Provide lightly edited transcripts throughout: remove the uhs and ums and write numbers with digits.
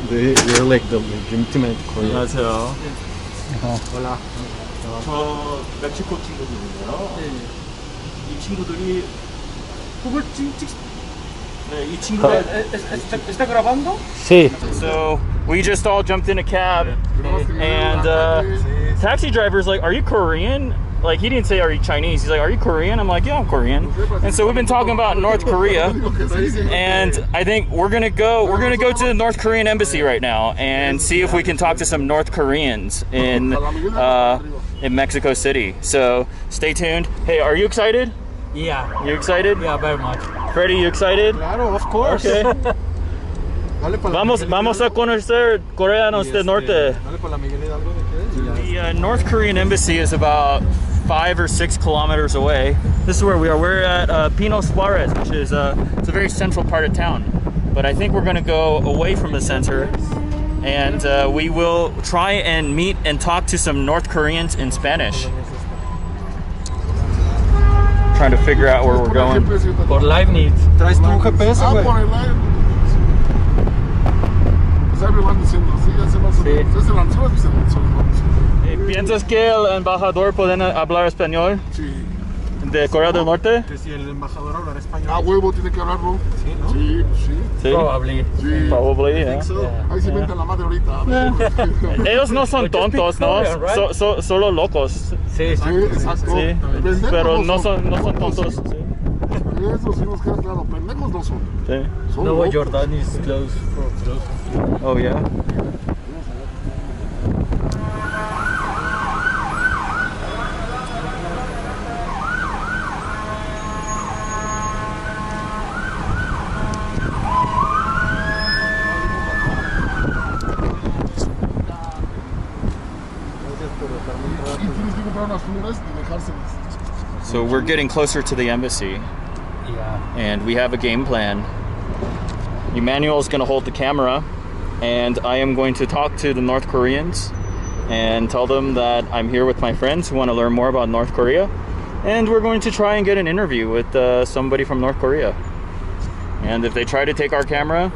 They're like the legitimate Korean. 안녕하세요. Hola. 저 멕시코 친구들인데요. 이 친구들이 네, 이 친구들. ¿Está grabando? Sí. So we just all jumped in a cab, and taxi driver's like, "Are you Korean?" Like he didn't say, "Are you Chinese?" He's like, "Are you Korean?" I'm like, "Yeah, I'm Korean." And so we've been talking about North Korea, and I think we're gonna go to the North Korean embassy right now and see if we can talk to some North Koreans in Mexico City. So stay tuned. Hey, are you excited? Yeah. You excited? Yeah, very much. Freddie, you excited? Claro, of course. Okay. Vamos a conocer coreanos del norte. The North Korean embassy is about 5 or 6 kilometers away. This is where we are. We're at Pino Suarez, which is it's a very central part of town. But I think we're going to go away from the center, and we will try and meet and talk to some North Koreans in Spanish. Trying to figure out where we're going. Por live needs. ¿Traes tu GPS, güey? Por el live. Pues ahí me van diciendo, sí, ya se más o menos. Ya se lanzó, pues se lanzó. ¿Piensas que el embajador puede hablar español? Sí. ¿De Corea del Norte? Que si el embajador hablará español. Ah, huevo, tiene que hablar, bro. Sí, ¿no? Sí, sí. Sí. Probably. Sí. Probably, yeah. Ahí se inventan la madre ahorita. Ellos no son tontos, ¿no? Solo locos. Sí, Sí, exacto. Sí. Pendejos Pero no son. son tontos. Sí. Eso sí nos queda claro. Pendejos no son. Sí. Son Nuevo locos. Jordan is close. Oh, yeah. Y tienes que comprar unas flores y dejárselas. So we're getting closer to the embassy, Yeah. and we have a game plan. Emmanuel's going to hold the camera, and I am going to talk to the North Koreans and tell them that I'm here with my friends who want to learn more about North Korea, and we're going to try and get an interview with somebody from North Korea. And if they try to take our camera,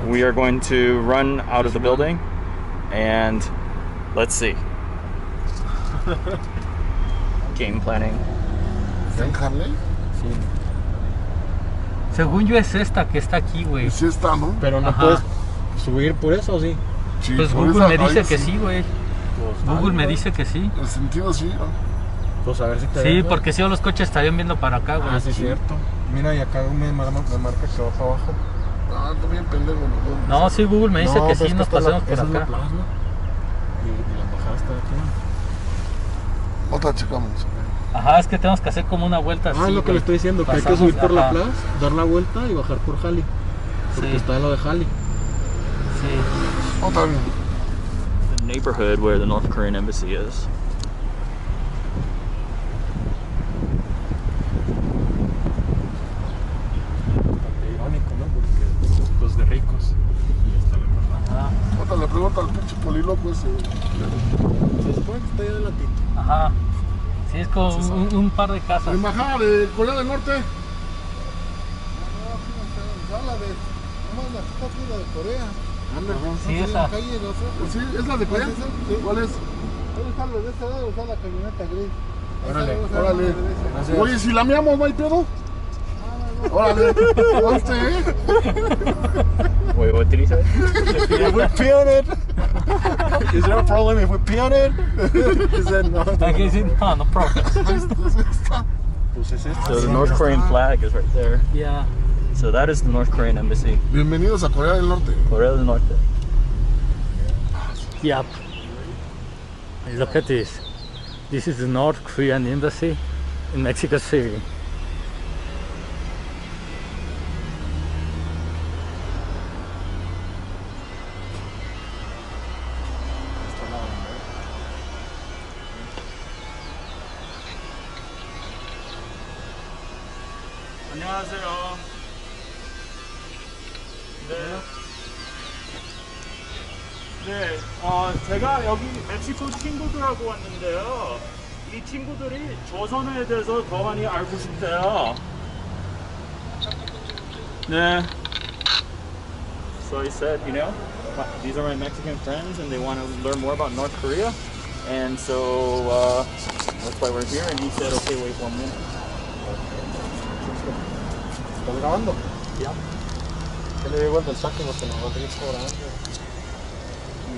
we are going to run out of the building, and let's see. Game planning. ¿En Harley? Según yo es esta que está aquí, güey. Sí está, ¿no? Pero no Ajá. puedes subir por eso, ¿o sí? Sí, Pues por Google esa me dice raíz, que sí, güey. Google me dice que sí. En el sentido sí, ¿no? Pues a ver si te Sí, deja. porque si no los coches estarían viendo para acá, güey. Ah, sí, cierto. Mira, y acá me marca que va para abajo. Ah, estoy bien pendejo. No, sí, Google me dice No, que pues sí, nos esta es la- pasemos por esa es la acá. plaza. Y la embajada está aquí. Otra checamos. Ajá, es que tenemos que hacer como una vuelta así. Ah, es lo que güey. le estoy diciendo, que hay que Pasamos, subir por la ajá. plaza, dar la vuelta y bajar por Jali. Porque Sí. está lo de Jali. Sí. Otra bien. The neighborhood where the North Korean embassy is. Irónico, ¿no? Porque los de ricos. Y está la embajada. Ajá. Otra le pregunta al pinche poliloco ese. Se supone que está ahí adelantito. Ajá. Sí, es como un par de La casas. embajada de Corea del Norte. La de, nomás la que está aquí, la de Corea. Sí, esa. Calle, no sé. Sí, es la de Corea. ¿Es esa? Sí. ¿Cuál es? Ahí está lo de este lado, está la camioneta gris. Órale, Órale. Gracias. Oye, si la meamos, ¿no hay pedo? Órale. Conste, ¿eh? Wait, what did he say? If we pee on it, is there a problem if we pee on it? He said no. Aquí sí, no problem. Pues es esto. So the North Korean flag is right there. Yeah. So that is the North Korean embassy. Bienvenidos a Corea del Norte. Corea del Norte. Yep. Look at this. This is the North Korean embassy in Mexico City. 안녕하세요. 네, 제가 여기 멕시코 친구들하고 왔는데요. 이 친구들이 조선에 대해서 더 많이 알고 싶대요. 네. So he said, you know, these are my Mexican friends, and they want to learn more about North Korea. And so that's why we're here. And he said, okay, wait 1 minute. ¿Estás grabando? Yeah. ¿Qué le digo el mensaje? Porque nos va a seguir cobrando.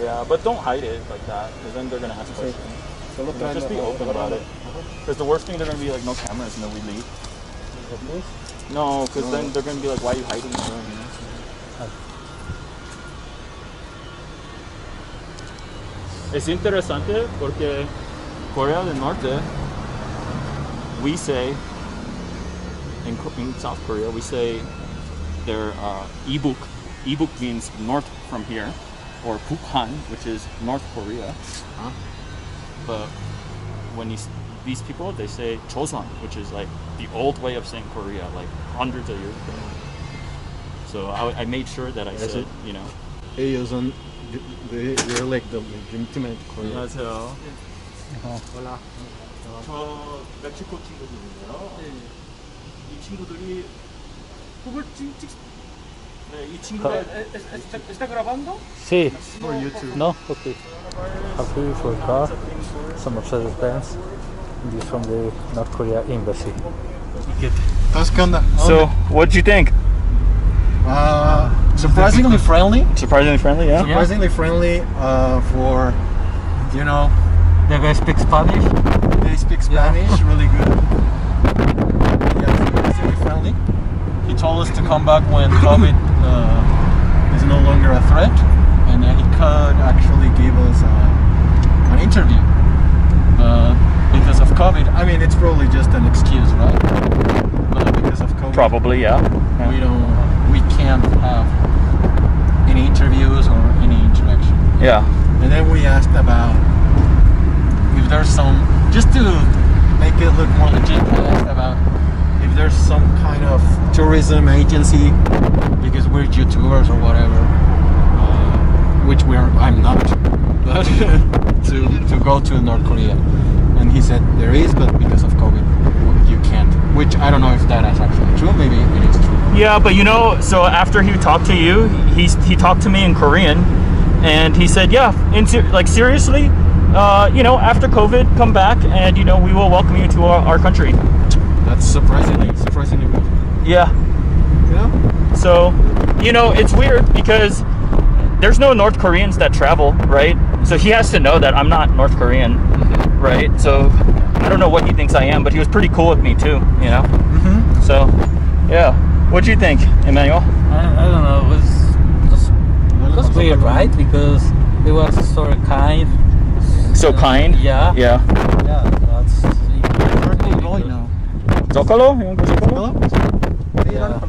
Yeah, but don't hide it like that, because then they're going to ask questions. Solo You know, just be open about it. Because the worst thing, they're going to be like, no cameras, and then we leave. No, because then they're going to be like, why are you hiding the room? You know? Es interesante porque Corea del Norte, we say, in South Korea, we say their Ibuk. Ibuk means north from here, or Bukhan, which is North Korea. But when these people, they say Choson, which is like the old way of saying Korea, like hundreds of years ago. So I made sure that I said, you know. Ellos son, they're like the legitimate Korean. 안녕하세요. Hola. 저 멕시코 친구들이에요. 이 친구들이 네, 이 친구들 ¿Está grabando? Sí. For YouTube. No? Okay. Happy for car. Some Mercedes-Benz. This from the North Korea embassy. ¿Estás qué onda? So, what'd you think? Surprisingly friendly. Surprisingly friendly, yeah? Surprisingly friendly for, you know, The guy speaks Spanish. they speak Spanish really good. Yeah, surprisingly friendly. He told us to come back when COVID is no longer a threat, and he could actually give us an interview. Because of COVID, I mean, it's probably just an excuse, right? But because of COVID, Probably, yeah. we can't have any interviews or any interaction. Yeah. And then we asked about if there's some, just to make it look more legit, we asked about if there's some kind of tourism agency, because we're YouTubers or whatever, which I'm not, but to go to North Korea. And he said there is, but because of COVID, you can't. Which I don't know if that is actually true. Maybe it is true. Yeah, but you know, so after he talked to you, he talked to me in Korean, and he said, yeah, like seriously, you know, after COVID, come back, and you know, we will welcome you to our country. That's surprisingly good. Yeah. Yeah. So, you know, it's weird because there's no North Koreans that travel, right? So he has to know that I'm not North Korean, right? So I don't know what he thinks I am, but he was pretty cool with me too, you know? Mm-hmm. So, yeah. What'd you think, Emmanuel? I don't know. It was weird, right? Because it was sort of kind. So kind? Yeah. Yeah. Yeah. That's. Where are you going now? Zocalo? You want to go Zocalo? Yeah.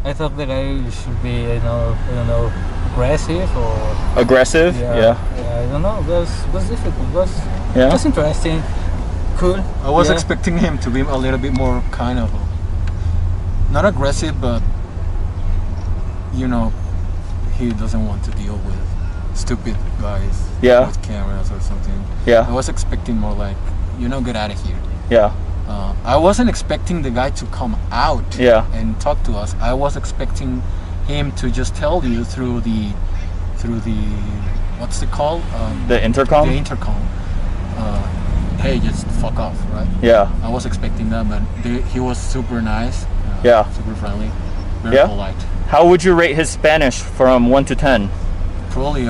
I thought the guy should be, I don't know, aggressive or. Aggressive? Yeah. I don't know. It was difficult. It Yeah. was interesting. Cool. I was Yeah. expecting him to be a little bit more kind of, not aggressive, but you know, he doesn't want to deal with stupid guys Yeah. with cameras or something. Yeah. I was expecting more like, you know, get out of here. Yeah. I wasn't expecting the guy to come out Yeah. and talk to us. I was expecting him to just tell you through the what's it called? The intercom? The intercom. Hey, just fuck off, right? Yeah. I was expecting that, but he was super nice. Yeah. Super friendly. Very Yeah? polite. How would you rate his Spanish from 1 to 10? Probably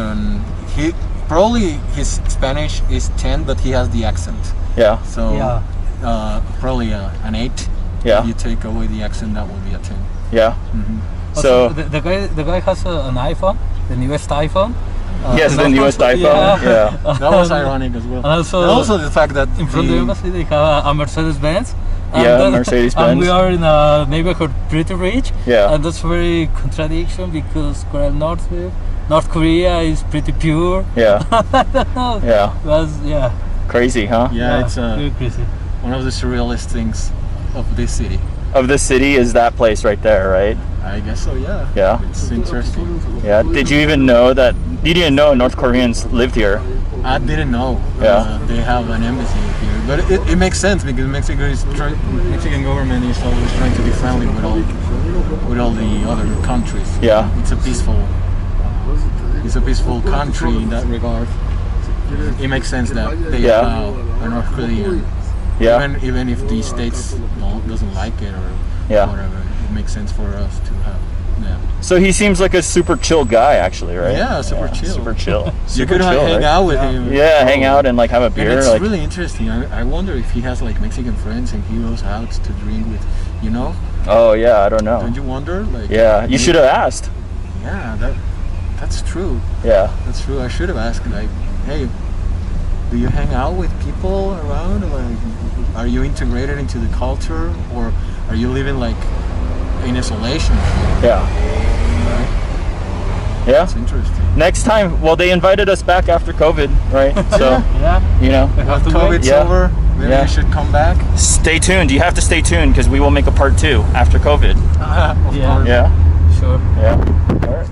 his Spanish is 10, but he has the accent. Yeah. So Yeah. probably an 8. Yeah. If you take away the accent, that would be a 10. Yeah. Also, So the guy has an iPhone, the newest iPhone. yes, the newest iPhone. Yeah. That was ironic as well. And also, And also the fact that in front of the embassy they have a Mercedes-Benz. Yeah, Mercedes-Benz. And we are in a neighborhood pretty rich. Yeah. And that's very contradiction because North Korea is pretty pure. Yeah. I don't know. Yeah. Yeah. Crazy, huh? yeah, it's very crazy. one of the surrealist things of this city. Of the city is that place right there, right? I guess so. Yeah. Yeah. It's interesting. Yeah. Did you even know that? You didn't know North Koreans lived here? I didn't know. Yeah. They have an embassy here, but it makes sense because Mexican government is always trying to be friendly with all the other countries. Yeah. It's a peaceful it's a peaceful country in that regard. It makes sense that they Yeah. allow a North Korean, Yeah. even if the states doesn't like it or Yeah. whatever. It makes sense for us to have. Yeah. So he seems like a super chill guy, actually, right? Yeah, super chill. Super chill. You Super could chill, hang right? out with him. Yeah, hang out and like have a And beer. it's Like, really interesting. I wonder if he has like Mexican friends and he goes out to drink with, you know? oh yeah, I don't know. Don't you wonder? Like, Yeah, you maybe- should have asked. Yeah, that's true. Yeah. That's true. I should have asked, like, hey, do you hang out with people around? Like, are you integrated into the culture, or are you living like in isolation? Yeah. Yeah. That's interesting. Next time, well, they invited us back after COVID, right? So, Yeah. you know, After COVID's Yeah. over, maybe Yeah. you should come back. stay tuned. You have to stay tuned because we will make a part 2 after COVID. Of Yeah. course. Yeah. Sure. Yeah. All right.